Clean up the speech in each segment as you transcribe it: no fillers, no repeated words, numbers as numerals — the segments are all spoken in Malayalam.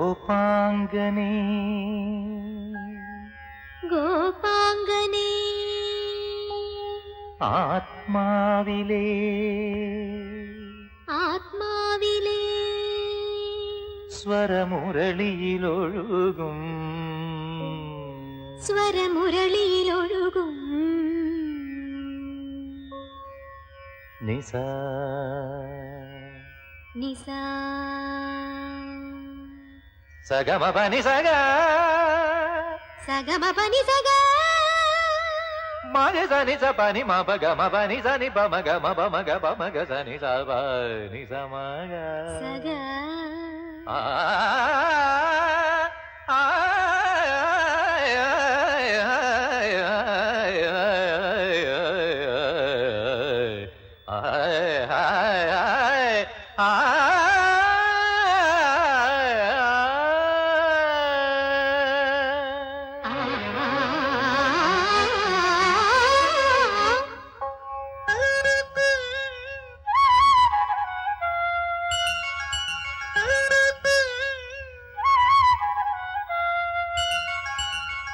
गोपांगने गोपांगने आत्माविले आत्माविले स्वरमुरളിയിലൊഴുകും स्वरमुरളിയിലൊഴുകും निसा निसा सगमपनि सगा सगमपनि सगा मग सनि स पनि म प ग म प नि स नि प म ग म प म ग प म ग स नि स प नि स म ग सगा आ आ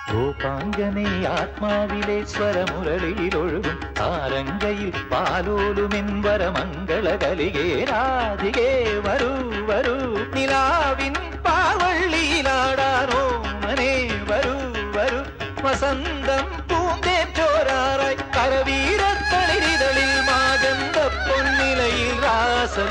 गोपांगने आत्माविले स्वरमुरളിയിലൊഴുകും താരംഗയിൽ പാലോലുമെൻവര മംഗളകലികേ രാധികേ വരൂ വരൂ നിലാവിൻ പാവള്ളിയിലാടാനോ മനെ വരൂ വരൂ വസന്തം പൂന്തേറ്റോരാറായി കരവീരത്തളിരിതളിൽ മാഗന്ധ പൊന്നിലയിൽ രാസലോലയാമമാകി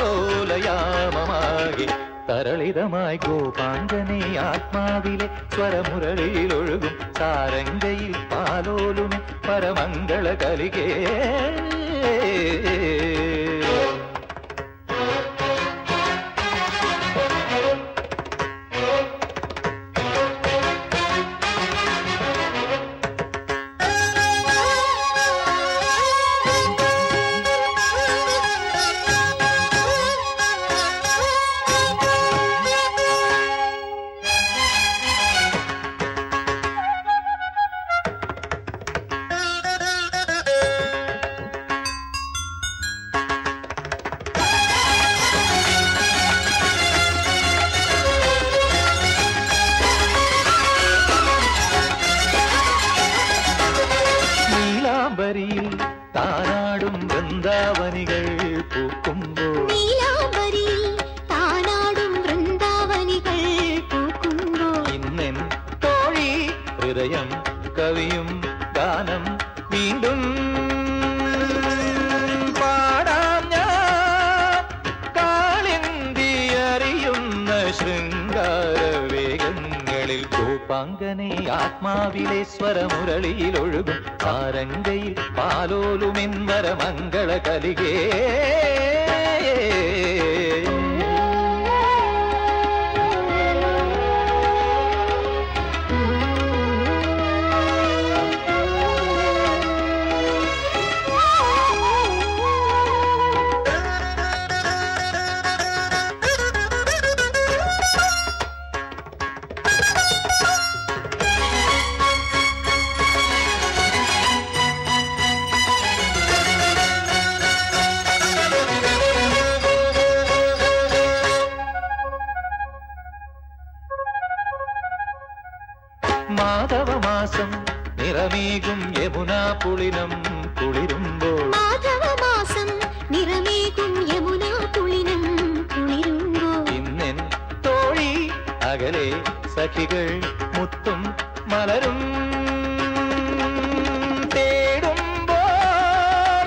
തരളിതമായി ഗോപാംഗനെ ആത്മാവിലെ സ്വരമുരളിയിലൊഴുകും സാരംഗയിൽ പാലോലുമി പരമംഗള കലികേ നീലാംബരിയിൽ താനാടും വൃന്ദാവനികൾ പൂക്കുമ്പോൾ നീലാംബരിയിൽ താനാടും വൃന്ദാവനികൾ പൂക്കുമ്പോൾ ഇന്നെൻ തോഴി ഹൃദയം കവിയും ഗാനം വീണ്ടും പാടാം ഞാൻ കാളിന്തി അറിയുന്ന ശൃംഗാരവേഗങ്ങളിൽ ഗോപാംഗനെ ആത്മാവിലെ സ്വരമുരളിയിലൊഴുകും താരംഗയിൽ പാലോലുമെൻവര മംഗള കലികേ മാധവമാസം നിറമേകും യമുനാ പുളിനം കുളിരുമ്പോൾ മാധവമാസം നിറമേകും യമുനാ പുളിനം കുളിരുമ്പോൾ ഇന്നെൻ തോഴി അകലെ സഖികൾ മുത്തും മലരും തേടുമ്പോൾ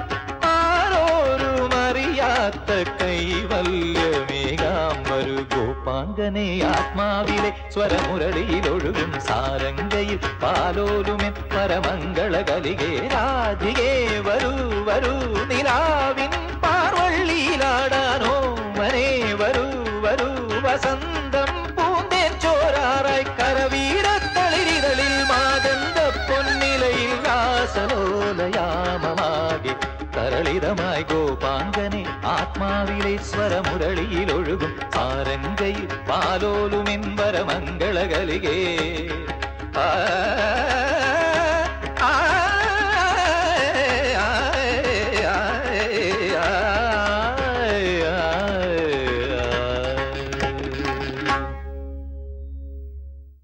ആരോരുമറിയാത്ത കൈവല്യമേകാം വരൂ ഗോപാംഗനെ ആത്മാവിലെ സ്വരമുരളിയിലൊഴുകും സാരംഗയിൽ പാലോലുമെൻ പരമംഗള കലികേ രാധികേ വരൂ വരൂ നിലാവിൻ പാർവള്ളിയിലാടാനോ മനെ വരൂ വരൂ വസന്തം പൂന്തേച്ചോരാറായി കരവീരത്തളിരിതളിൽ മാഗന്ധ പൊന്നിലയിൽ രാസലോലയാമമാകി തരളിതമായി ഗോപാംഗനെ ആത്മാവിലെ സ്വരമുരളിയിലൊഴുകും സാരംഗയിൽ പാലോലുമെൻവര മംഗള കലികേ ആ